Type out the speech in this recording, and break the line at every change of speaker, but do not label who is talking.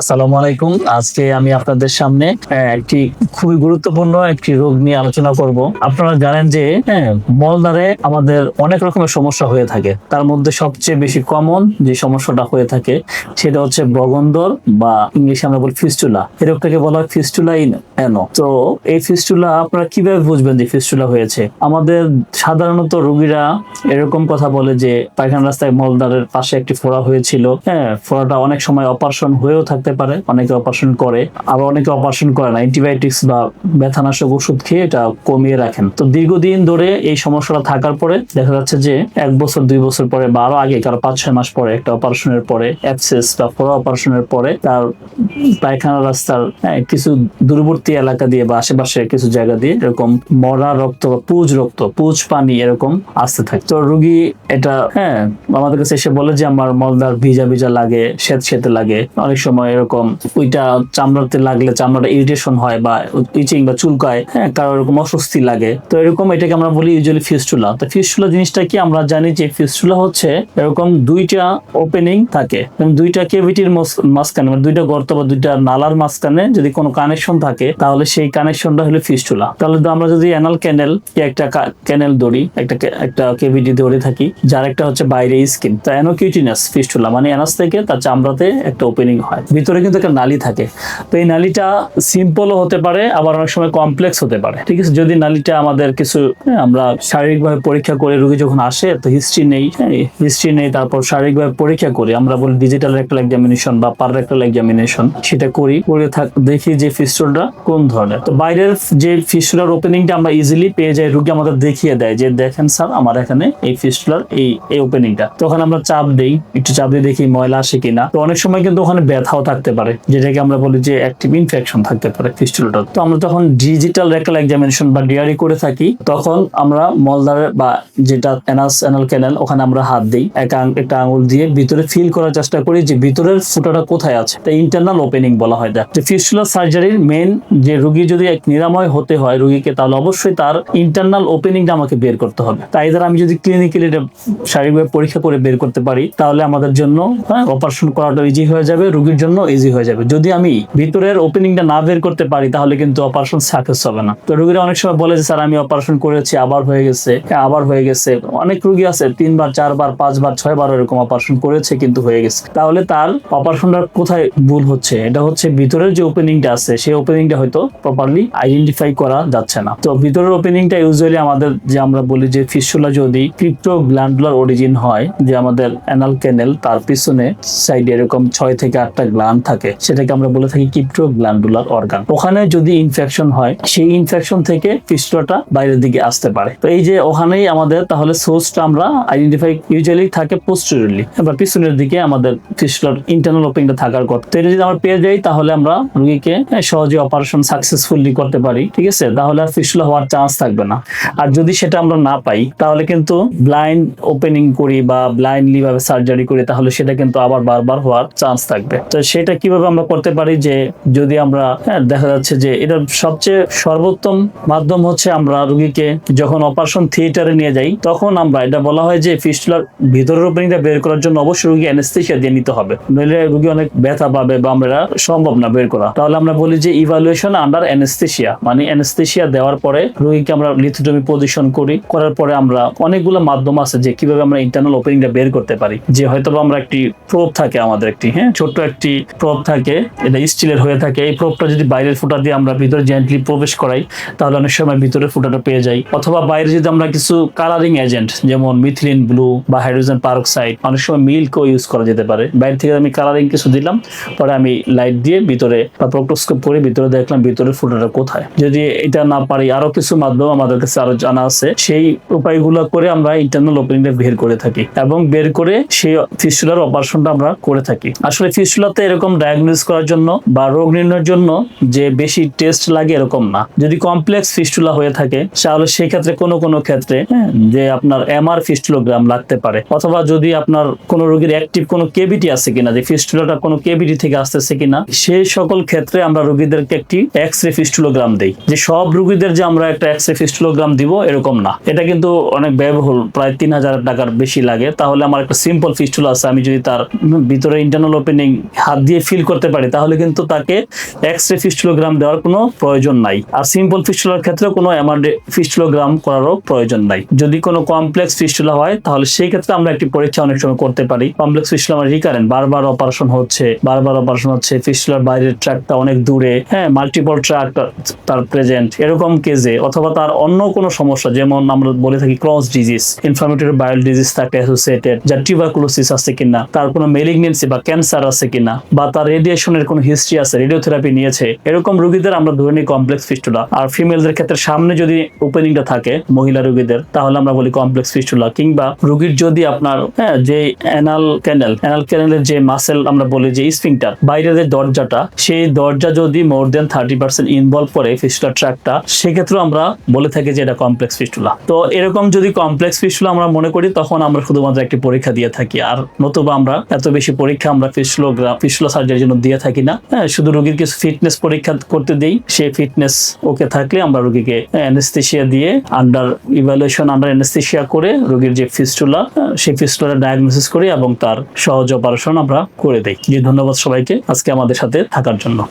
আসসালামু আলাইকুম। আজকে আমি আপনাদের সামনে একটি খুবই গুরুত্বপূর্ণ একটি রোগ নিয়ে আলোচনা করব। আপনারা জানেন যে মলদ্বারে আমাদের অনেক রকমের সমস্যা হয়ে থাকে। তার মধ্যে সবচেয়ে বেশি কমন যে সমস্যাটা হয়ে থাকে সেটা হচ্ছে বগন্দর বা ইংলিশে আমরা বলি ফিস্টুলা। এই রোগটাকে বলা হয় ফিস্টুলা ইন অ্যানো। তো এই ফিস্টুলা আপনারা কিভাবে বুঝবেন যে ফিস্টুলা হয়েছে? আমাদের সাধারণত রোগীরা এরকম কথা বলে যে পায়খানা রাস্তায় মলদ্বারের পাশে একটি ফোড়া হয়েছিল। ফোড়াটা অনেক সময় অপারেশন হয়েও থাকতে পারে, অনেকে অপারেশন করে, আবার অনেকে অপারেশন করে না, অ্যান্টিবায়োটিক্স বা ব্যথানাশক ওষুধ খেয়ে এটা কমিয়ে রাখেন। তো দীর্ঘদিন ধরে এই সমস্যাটা থাকার পরে দেখা যাচ্ছে যে 1 বছর 2 বছর পরে বা আরো আগে কারো 5-6 মাস পরে একটা অপারেশনের পরে অ্যাবসেস বা ফোড়া অপারেশনের পরে তার পায়খানা রাস্তার কিছু দূরবর্তী এলাকা দিয়ে বা আশেপাশে কিছু জায়গা দিয়ে এরকম মরা রক্ত বা পুজ পানি এরকম আসতে থাকে। তো রোগী এটা আমাদের কাছে এসে বলে যে আমার মলদার ভিজা ভিজা লাগে, সেতে লাগে, অনেক সময় এরকম ওইটা চামড়াতে লাগলে চামড়াটা ইরিটেশন হয় বা ইচিং বা চুলকায়, কারো এরকম অস্বস্তি লাগে। তো এরকম এটাকে আমরা বলি ইউজুয়ালি ফিস্টুলা। তো ফিস্টুলা জিনিসটা কি, আমরা জানি যে ফিস্টুলা হচ্ছে এরকম দুইটা ওপেনিং থাকে, দুইটা কেভিটির মাঝখানে, মানে দুইটা গর্ত বা দুইটা নালার মাঝখানে যদি কোনো কানেকশন থাকে তাহলে সেই কানেকশনটা হলো ফিস্টুলা। তাহলে আমরা যদি অ্যানাল ক্যানেল একটা ক্যানেল ধরি, একটা কেভিটি ধরে থাকি যার একটা হচ্ছে বাইরে স্কিন, তা অ্যানোকিউটিনাস ফিস্টুলা মানে অ্যানাস থেকে তার চামড়াতে একটা ওপেনিং হয়, ভিতরে কিন্তু একটা নালী থাকে। তো এই নালীটা সিম্পলও হতে পারে, আবার অনেক সময় কমপ্লেক্স হতে পারে। ঠিক আছে, যদি নালীটা আমাদের কিছু আমরা শারীরিকভাবে পরীক্ষা করে রোগী যখন আসে তো হিস্ট্রি নেই, তারপর শারীরিকভাবে পরীক্ষা করি, আমরা বলি ডিজিটাল রেক্টাল এক্সামিনেশন বা পার রেক্টাল এক্সামিনেশন, সেটা করি, করে দেখি যে ফিস্টুলাটা কোন ধরনের। তো বাইরের যে ফিস্টুলার ওপেনিংটা আমরা ইজিলি পেয়ে যাই, রোগী আমাদের দেখিয়ে দেয় যে দেখেন স্যার আমার এখানে এই ফিস্টুলার এই ওপেনিংটা। তখন আমরা চাপ দেই, একটু চাপ দিয়ে দেখি ময়লা আসে কিনা। তো অনেক সময় কিন্তু ওখানে ব্যথাও থাকতে পারে, যেটাকে আমরা বলি যে অ্যাক্টিভ ইনফেকশন থাকতে পারে ফিস্টুলাটা। তো আমরা তখন ডিজিটাল রেক্টাল এক্সামিনেশন বা ডিআরই করে থাকি, তখন আমরা মলদ্বারে বা যেটা অ্যানাল ক্যানেল ওখানে আমরা হাত দিই, একটা আঙুল দিয়ে ভিতরে ফিল করার চেষ্টা করি যে ভিতরের ফুটাটা কোথায় আছে। তো ইন্টারনাল ওপেনিং বলা হয় যে ফিস্টুলা সার্জারির মেইন যে রোগী যদি নিরাময় হতে হয় রোগীকে, তাহলে অবশ্যই তার ইন্টারনাল ওপেনিংটা আমাকে বের করতে হবে। তাই ধর আমি যদি ক্লিনিক্যালি এটা শারীরিকভাবে পরীক্ষা করে বের করতে পারি তাহলে আমাদের জন্য অপারেশন করাটা ইজি হয়ে যাবে, রোগীর জন্য ইজি হয়ে যাবে। যদি আমি ভিতরের ওপেনিংটা না বের করতে পারি তাহলে কিন্তু অপারেশন সাকসেস হবে না। তো রোগীরা অনেক সময় বলে যে স্যার আমি অপারেশন করেছি আবার হয়ে গেছে। অনেক রোগী আছে 3 বার 4 বার 5 বার 6 বার এরকম অপারেশন করেছে কিন্তু হয়ে গেছে। তাহলে তার অপারেশনটা কোথায় ভুল হচ্ছে? এটা হচ্ছে ভিতরের যে ওপেনিংটা আছে সেই ওপেনিংটা হয়তো প্রপারলি আইডেন্টিফাই করা যাচ্ছে না। তো ভিতরের ওপেনিংটা ইউজুয়ালি আমাদের যে আমরা বলি যে ফিস্টুলা যদি ক্রিপ্টোগ্ল্যান্ডুলার অরিজিন হয়, যে আমাদের অ্যানাল ক্যানেল তার পিছনে সাইডে এরকম 6 থেকে 8টা গ্ল্যান্ড থাকে, সেটাকে আমরা বলে থাকি ক্রিপ্টোগ্ল্যান্ডুলার অর্গান। ওখানে যদি ইনফেকশন হয় সেই ইনফেকশন থেকে ফিস্টুলাটা বাইরের দিকে আসতে পারে। তো এই যে ওখানেই আমাদের তাহলে সোর্সটা আমরা আইডেন্টিফাই ইউজুয়ালি থাকে পোস্টেরিয়রলি বা পিছনের দিকে আমাদের ফিস্টুলার ইন্টারনাল ওপেনিংটা থাকার কথা। তো এটা যদি আমরা পেয়ে যাই তাহলে আমরা রোগীকে সহজে অপারেশন সাকসেসফুলি করতে পারি। ঠিক আছে, তাহলে আর ফিস্টুলা হওয়ার চান্স থাকবে না। আর যদি সেটা আমরা না পাই তাহলে কিন্তু ব্লাইন্ড ওপেনিং করি বা ব্লাইন্ডলি ভাবে সার্জারি করি, তাহলে সেটা কিন্তু আবার বারবার হওয়ার চান্স থাকবে। তো সেটা কিভাবে আমরা করতে পারি, যে যদি আমরা দেখা যাচ্ছে যে এটা সবচেয়ে সর্বোত্তম মাধ্যম হচ্ছে আমরা রোগীকে যখন অপারেশন থিয়েটারে নিয়ে যাই তখন আমরা এটা বলা হয় যে ফিস্টুলার ভিতরের ওপেনিংটা বের করার জন্য অবশ্যই রোগী অ্যানেস্থেসিয়া দিয়ে নিতে হবে, নইলে রোগী অনেক ব্যথা পাবে বা আমরা সম্ভব না বের করা। তাহলে আমরা বলি যে ইভালুয়েশন আন্ডার অ্যানেস্থেসিয়া, মানে অ্যানেস্থেসিয়া দেওয়ার পরে রোগীকে আমরা লিথোটমি পজিশন করার পরে আমরা অনেকগুলো মাধ্যম আছে যে কিভাবে আমরা ইন্টারনাল ওপেনিংটা বের করতে পারি। যে হয়তো আমরা একটি প্রোব থাকে, আমাদের একটি ছোট্ট একটি প্রোব থাকে, এটা স্টিলের হয়ে থাকে। এই প্রোবটা যদি বাইরের ফুটা দিয়ে আমরা ভিতরে জেন্টলি প্রবেশ করাই তাহলে অনেক সময় ভিতরে ফুটাটা পেয়ে যাই। অথবা বাইরে যদি আমরা কিছু কালারিং এজেন্ট যেমন মিথিলিন ব্লু বা হাইড্রোজেন পারক্সাইড, অনেক সময় মিল্কও ইউজ করা যেতে পারে। বাইরে থেকে আমি কালারিং কিছু দিলাম, পরে আমি লাইট দিয়ে ভিতরে বা প্রোক্টোস্কোপ করে ভিতরে দেখলাম ভিতরে ফুটাটা কোথায়। যদি এটা না পারি আরো কিছু মাধ্যম আমাদের কাছে আরো জানা আছে, সেই উপায়গুলো করে আমরা ইন্টারনাল ওপেনিংটা বের করে থাকি এবং বের করে সেই ফিস্টুলার অপারেশনটা আমরা করে থাকি। আসলে ফিস্টুলাতে এরকম ডায়াগনোস করার জন্য বা রোগ নির্ণয়ের জন্য যে বেশি টেস্ট লাগে এরকম না। যদি কমপ্লেক্স ফিস্টুলা হয়ে থাকে তাহলে সেই ক্ষেত্রে কোনো ক্ষেত্রে যে আপনার এমআর ফিস্টুলোগ্রাম লাগতে পারে, অথবা যদি আপনার কোনো রোগীর অ্যাক্টিভ কোনো কেভিটি আছে কিনা, যে ফিস্টুলাটা কোনো কেভিটি থেকে আসতেছে কিনা, সেই সকল ক্ষেত্রে আমরা রোগীদেরকে একটি এক্স-রে ফিস্টুলোগ্রাম দেই। যে সব রোগীদের যে আমরা একটা এক্স-রে ফিস্টুলোগ্রাম দিব এরকম না, এটা কিন্তু অনেক ব্যয়বহুল, প্রায় 3000 টাকার বেশি লাগে। তাহলে আমার একটা সিম্পল ফিস্টুলা আছে, আমি যদি তার ভিতরে ইন্টারনাল ওপেনিং হাত দিয়ে ফিল করতে পারি, তাহলে কিন্তু তাকে এক্স-রে ফিস্টুলোগ্রাম দেওয়ার কোনো প্রয়োজন নাই। আর সিম্পল ফিস্টুলার ক্ষেত্রে কোনো ফিস্টুলোগ্রাম করারও প্রয়োজন নাই। যদি কোনো কমপ্লেক্স ফিস্টুলা হয় তাহলে সেই ক্ষেত্রে আমরা একটি পরীক্ষা অনেক সময় করতে পারি। কমপ্লেক্স ফিস্টুলা মানে রিকারেন্ট, বারবার অপারেশন হচ্ছে, ফিস্টুলার বাইরের ট্র্যাকটা অনেক দূরে, হ্যাঁ, মাল্টিপল ট্র্যাক তার প্রেজেন্ট, এরকম কেজে, অথবা তার অন্য কোনো সমস্যা, যেমন আমরা বলে থাকি ক্রস ডিজিজ, ইনফ্লামেটরি বায়োল ডিজিজ থাকে অ্যাসোসিয়েটেড, যার টিউবারকুলোসিস আছে কিনা, তার কোনো মেলিগনেন্সি বা ক্যান্সার আছে কিনা, বা তার রেডিয়েশনের কোনো হিস্ট্রি আছে, রেডিওথেরাপি নিয়েছে, এরকম রোগীদের আমরা ধরে নিই কমপ্লেক্স ফিস্টুলা। আর ফিমেলদের ক্ষেত্রে সামনে যদি ওপেনিংটা থাকে মহিলা রোগীদের, তাহলে আমরা বলি কমপ্লেক্স ফিস্টুলা। কিংবা রোগীর যদি আপনার যে অ্যানাল ক্যানেলের যে মাসেল আমরা বলি যে স্ফিংটার, বাইরের যে দরজাটা, সেই দরজা যদি মোর দেন 30% ইনভলভ করে ফিস্টুলার ট্র্যাকটা, সেক্ষেত্রে আমরা বলে থাকি যে এটা কমপ্লেক্স ফিস্টুলা। তো এরকম যদি কমপ্লেক্স ফিস্টুলা আমরা মনে করি, তখন আমরা শুধুমাত্র একটি পরীক্ষা দিয়ে থাকি। আর নতুবা আমরা এত বেশি পরীক্ষা আমরা ফিস্টুলা সার্জারির জন্য দিয়ে থাকি না। শুধু রোগীর কিছু ফিটনেস পরীক্ষা করতে দেই, সেই ফিটনেস ওকে থাকলে আমরা রোগীকে অ্যানেস্থেসিয়া দিয়ে আন্ডার অ্যানেস্থেসিয়া করে রোগীর যে ফিস্টুলা, সেই ফিস্টুলা ডায়াগনোসিস করি এবং তার সহজ অপারেশন আমরা করে দেই। ধন্যবাদ সবাইকে আজকে আমাদের সাথে থাকার জন্য।